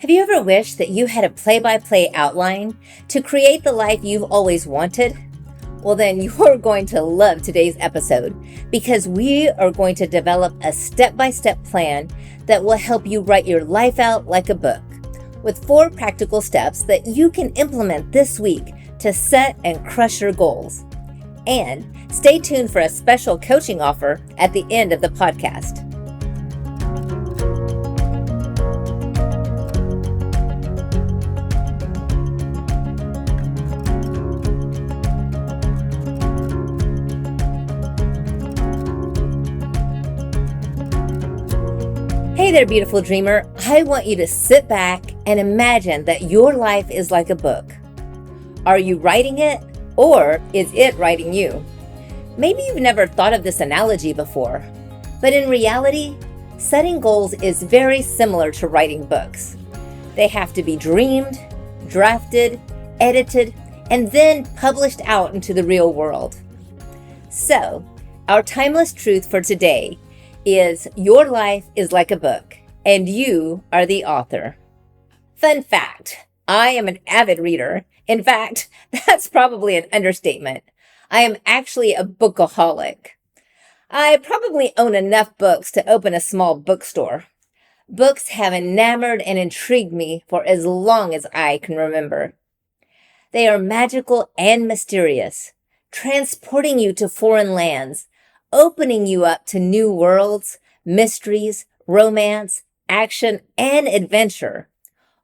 Have you ever wished that you had a play-by-play outline to create the life you've always wanted? Well, then you're going to love today's episode because we are going to develop a step-by-step plan that will help you write your life out like a book with 4 practical steps that you can implement this week to set and crush your goals. And stay tuned for a special coaching offer at the end of the podcast. Hey there, beautiful dreamer. I want you to sit back and imagine that your life is like a book. Are you writing it, or is it writing you? Maybe you've never thought of this analogy before, but in reality, setting goals is very similar to writing books. They have to be dreamed, drafted, edited, and then published out into the real world. So, our timeless truth for today is your life is like a book, and you are the author. Fun fact, I am an avid reader. In fact, that's probably an understatement. I am actually a bookaholic. I probably own enough books to open a small bookstore. Books have enamored and intrigued me for as long as I can remember. They are magical and mysterious, transporting you to foreign lands, opening you up to new worlds, mysteries, romance, action, and adventure,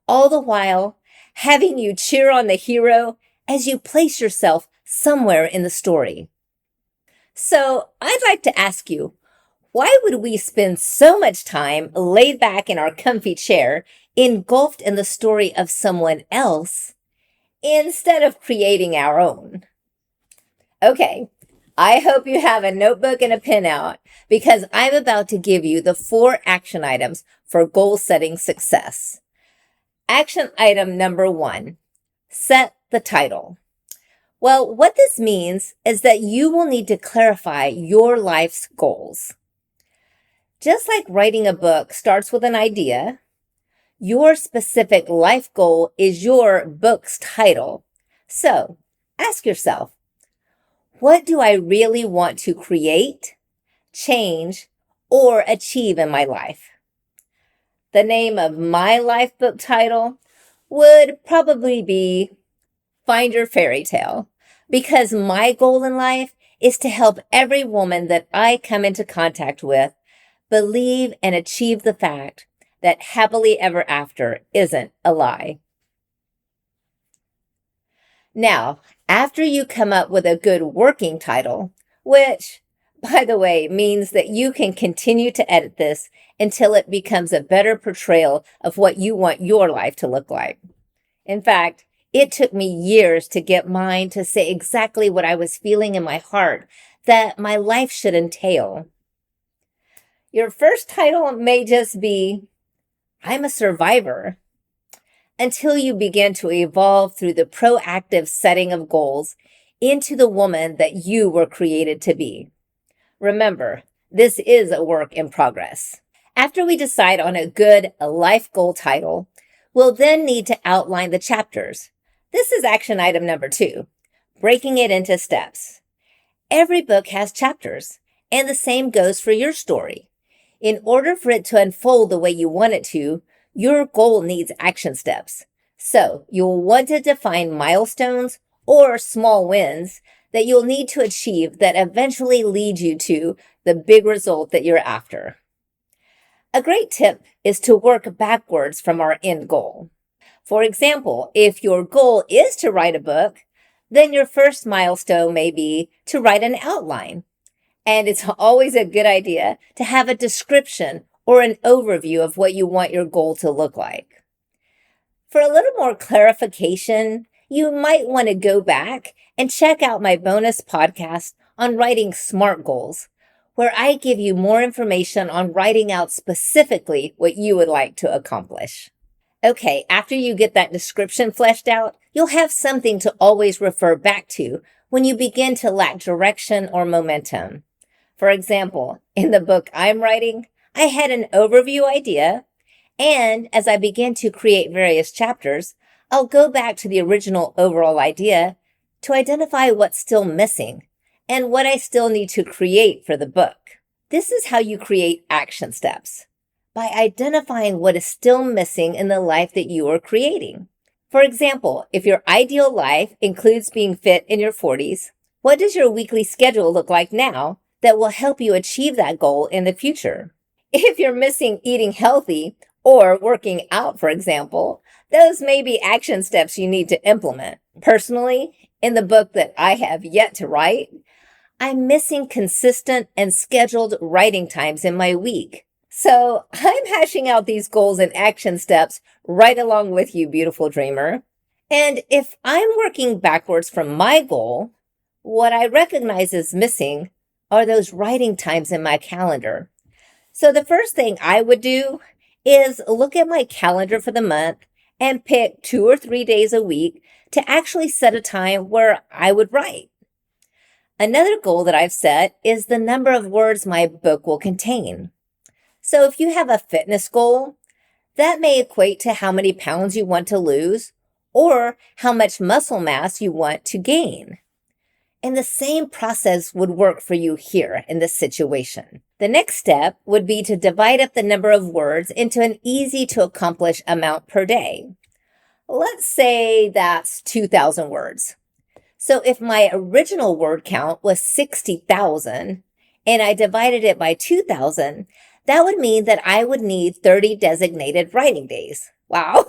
all the while having you cheer on the hero as you place yourself somewhere in the story. So I'd like to ask you, why would we spend so much time laid back in our comfy chair, engulfed in the story of someone else, instead of creating our own? Okay, I hope you have a notebook and a pen out because I'm about to give you the 4 action items for goal-setting success. Action item number 1, set the title. Well, what this means is that you will need to clarify your life's goals. Just like writing a book starts with an idea, your specific life goal is your book's title. So, ask yourself, what do I really want to create, change, or achieve in my life? The name of my life book title would probably be Find Your Fairy Tale, because my goal in life is to help every woman that I come into contact with believe and achieve the fact that happily ever after isn't a lie. Now, after you come up with a good working title, which, by the way, means that you can continue to edit this until it becomes a better portrayal of what you want your life to look like. In fact, it took me years to get mine to say exactly what I was feeling in my heart that my life should entail. Your first title may just be, I'm a survivor, until you begin to evolve through the proactive setting of goals into the woman that you were created to be. Remember, this is a work in progress. After we decide on a good life goal title, we'll then need to outline the chapters. This is action item number 2, breaking it into steps. Every book has chapters, and the same goes for your story. In order for it to unfold the way you want it to, your goal needs action steps. So you'll want to define milestones or small wins that you'll need to achieve that eventually lead you to the big result that you're after. A great tip is to work backwards from our end goal. For example, if your goal is to write a book, then your first milestone may be to write an outline. And it's always a good idea to have a description or an overview of what you want your goal to look like. For a little more clarification, you might want to go back and check out my bonus podcast on writing SMART goals, where I give you more information on writing out specifically what you would like to accomplish. Okay, after you get that description fleshed out, you'll have something to always refer back to when you begin to lack direction or momentum. For example, in the book I'm writing, I had an overview idea And as I begin to create various chapters, I'll go back to the original overall idea to identify what's still missing and what I still need to create for the book. This is how you create action steps, by identifying what is still missing in the life that you are creating. For example, if your ideal life includes being fit in your 40s, what does your weekly schedule look like now that will help you achieve that goal in the future? If you're missing eating healthy or working out, for example, those may be action steps you need to implement. Personally, in the book that I have yet to write, I'm missing consistent and scheduled writing times in my week. So I'm hashing out these goals and action steps right along with you, beautiful dreamer. And if I'm working backwards from my goal, what I recognize is missing are those writing times in my calendar. So the first thing I would do is look at my calendar for the month and pick 2 or 3 days a week to actually set a time where I would write. Another goal that I've set is the number of words my book will contain. So if you have a fitness goal, that may equate to how many pounds you want to lose or how much muscle mass you want to gain. And the same process would work for you here in this situation. The next step would be to divide up the number of words into an easy to accomplish amount per day. Let's say that's 2,000 words. So if my original word count was 60,000 and I divided it by 2,000, that would mean that I would need 30 designated writing days. Wow,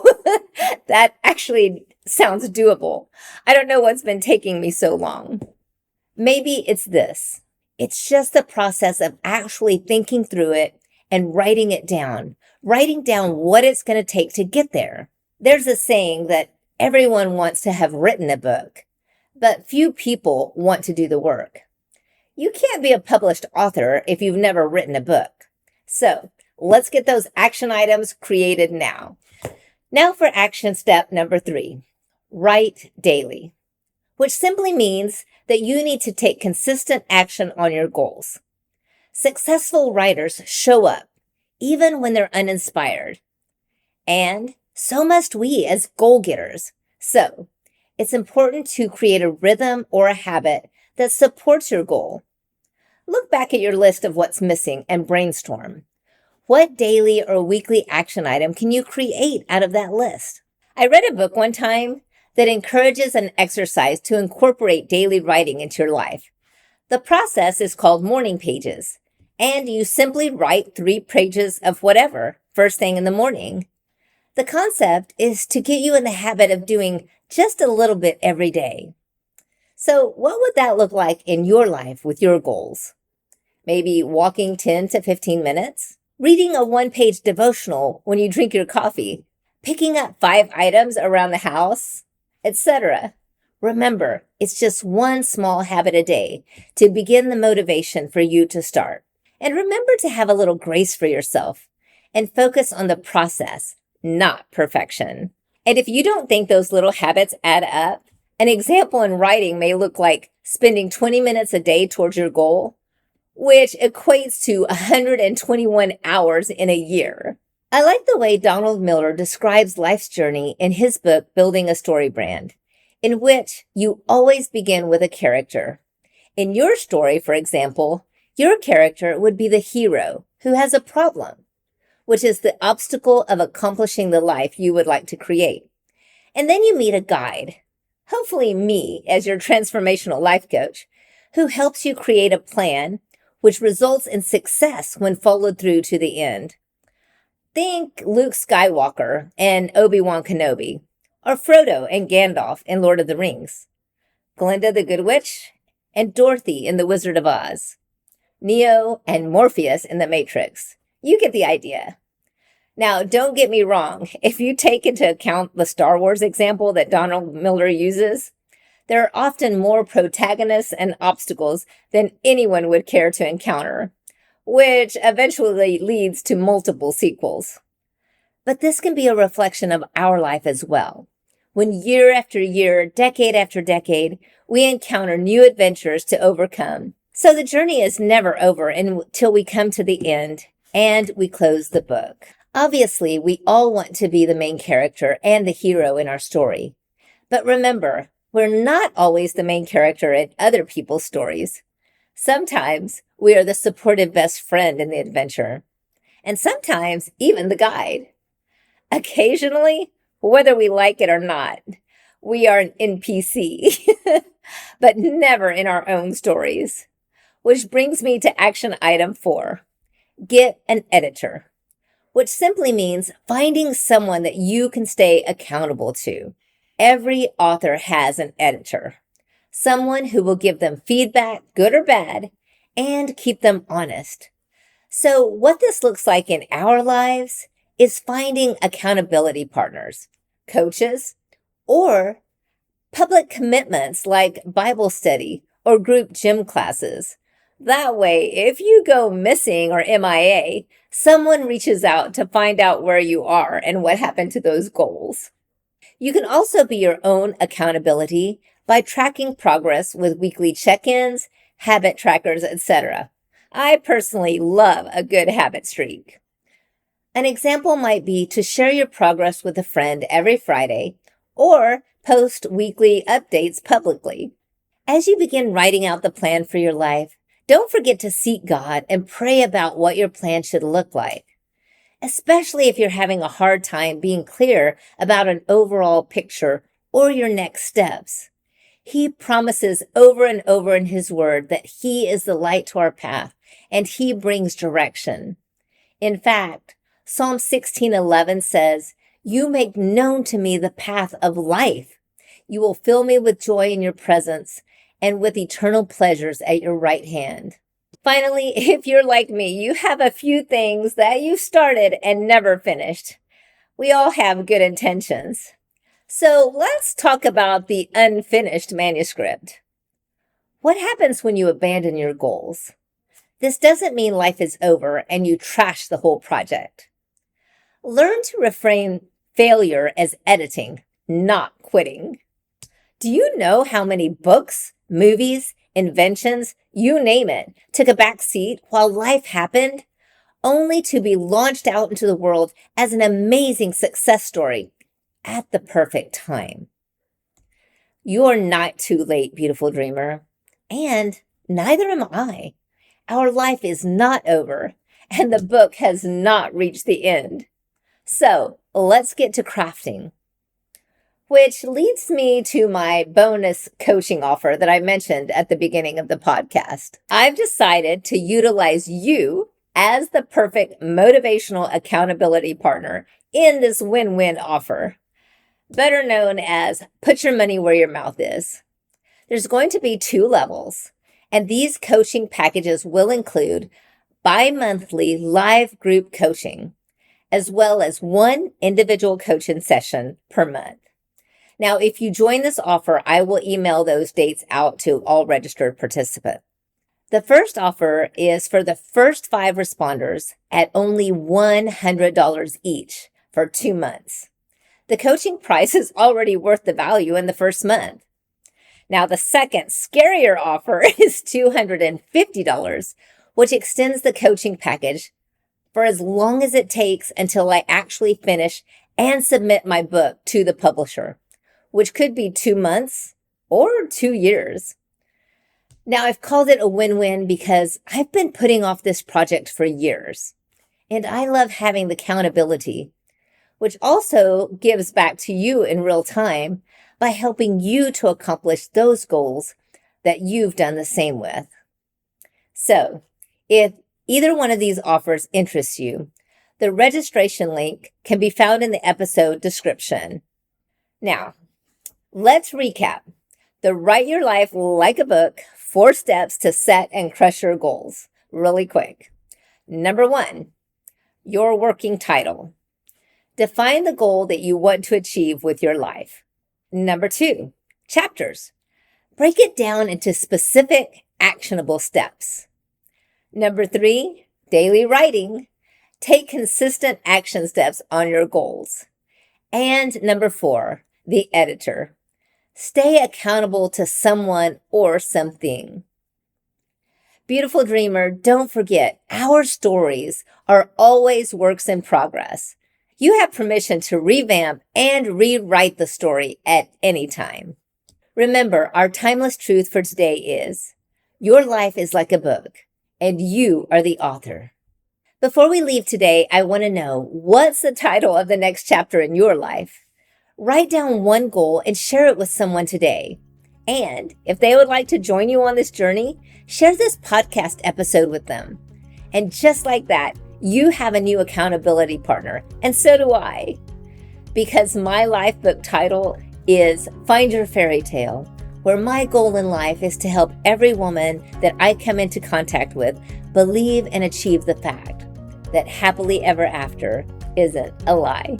that actually sounds doable. I don't know what's been taking me so long. Maybe it's this. It's just the process of actually thinking through it and writing it down, writing down what it's going to take to get there. There's a saying that everyone wants to have written a book, but few people want to do the work. You can't be a published author if you've never written a book. So let's get those action items created now. Now for action step number 3, write daily, which simply means that you need to take consistent action on your goals. Successful writers show up, even when they're uninspired. And so must we as goal getters. So it's important to create a rhythm or a habit that supports your goal. Look back at your list of what's missing and brainstorm. What daily or weekly action item can you create out of that list? I read a book one time that encourages an exercise to incorporate daily writing into your life. The process is called morning pages, and you simply write 3 pages of whatever first thing in the morning. The concept is to get you in the habit of doing just a little bit every day. So what would that look like in your life with your goals? Maybe walking 10 to 15 minutes, reading a 1-page devotional when you drink your coffee, picking up 5 items around the house, etc. Remember, it's just one small habit a day to begin the motivation for you to start. And remember to have a little grace for yourself and focus on the process, not perfection. And if you don't think those little habits add up, an example in writing may look like spending 20 minutes a day towards your goal, which equates to 121 hours in a year. I like the way Donald Miller describes life's journey in his book, Building a Story Brand, in which you always begin with a character. In your story, for example, your character would be the hero who has a problem, which is the obstacle of accomplishing the life you would like to create. And then you meet a guide, hopefully me as your transformational life coach, who helps you create a plan which results in success when followed through to the end. Think Luke Skywalker and Obi-Wan Kenobi, or Frodo and Gandalf in Lord of the Rings, Glinda the Good Witch and Dorothy in The Wizard of Oz, Neo and Morpheus in The Matrix. You get the idea. Now, don't get me wrong. If you take into account the Star Wars example that Donald Miller uses, there are often more protagonists and obstacles than anyone would care to encounter, which eventually leads to multiple sequels. But this can be a reflection of our life as well. When year after year, decade after decade, we encounter new adventures to overcome. So the journey is never over until we come to the end and we close the book. Obviously, we all want to be the main character and the hero in our story. But remember, we're not always the main character in other people's stories. Sometimes we are the supportive best friend in the adventure, and sometimes even the guide. Occasionally, whether we like it or not, we are an NPC, but never in our own stories. Which brings me to action item 4, get an editor, which simply means finding someone that you can stay accountable to. Every author has an editor, someone who will give them feedback, good or bad, and keep them honest. So what this looks like in our lives is finding accountability partners, coaches, or public commitments like Bible study or group gym classes. That way, if you go missing or MIA, someone reaches out to find out where you are and what happened to those goals. You can also be your own accountability by tracking progress with weekly check-ins, habit trackers, etc. I personally love a good habit streak. An example might be to share your progress with a friend every Friday or post weekly updates publicly. As you begin writing out the plan for your life, don't forget to seek God and pray about what your plan should look like, especially if you're having a hard time being clear about an overall picture or your next steps. He promises over and over in His Word that He is the light to our path and He brings direction. In fact, Psalm 16:11 says, "You make known to me the path of life. You will fill me with joy in your presence and with eternal pleasures at your right hand." Finally, if you're like me, you have a few things that you started and never finished. We all have good intentions. So let's talk about the unfinished manuscript. What happens when you abandon your goals? This doesn't mean life is over and you trash the whole project. Learn to reframe failure as editing, not quitting. Do you know how many books, movies, inventions, you name it, took a back seat while life happened, only to be launched out into the world as an amazing success story at the perfect time? You're not too late, beautiful dreamer, and neither am I. Our life is not over, and the book has not reached the end. So let's get to crafting. Which leads me to my bonus coaching offer that I mentioned at the beginning of the podcast. I've decided to utilize you as the perfect motivational accountability partner in this win-win offer, better known as put your money where your mouth is. There's going to be 2 levels, and these coaching packages will include bi-monthly live group coaching, as well as 1 individual coaching session per month. Now, if you join this offer, I will email those dates out to all registered participants. The first offer is for the first 5 responders at only $100 each for 2 months. The coaching price is already worth the value in the first month. Now, the second, scarier offer is $250, which extends the coaching package for as long as it takes until I actually finish and submit my book to the publisher, which could be 2 months or 2 years. Now, I've called it a win-win because I've been putting off this project for years, and I love having the accountability, which also gives back to you in real time by helping you to accomplish those goals that you've done the same with. So, if either one of these offers interests you, the registration link can be found in the episode description. Now, let's recap the Write Your Life Like a Book 4 steps to set and crush your goals really quick. Number 1, your working title. Define the goal that you want to achieve with your life. Number 2, chapters. Break it down into specific, actionable steps. Number 3, daily writing. Take consistent action steps on your goals. And number 4, the editor. Stay accountable to someone or something. Beautiful dreamer, don't forget, our stories are always works in progress. You have permission to revamp and rewrite the story at any time. Remember, our timeless truth for today is, your life is like a book, and you are the author. Before we leave today, I want to know, what's the title of the next chapter in your life? Write down one goal and share it with someone today. And if they would like to join you on this journey, share this podcast episode with them. And just like that, you have a new accountability partner, and so do I. Because my life book title is Find Your Fairy Tale, where my goal in life is to help every woman that I come into contact with believe and achieve the fact that happily ever after isn't a lie.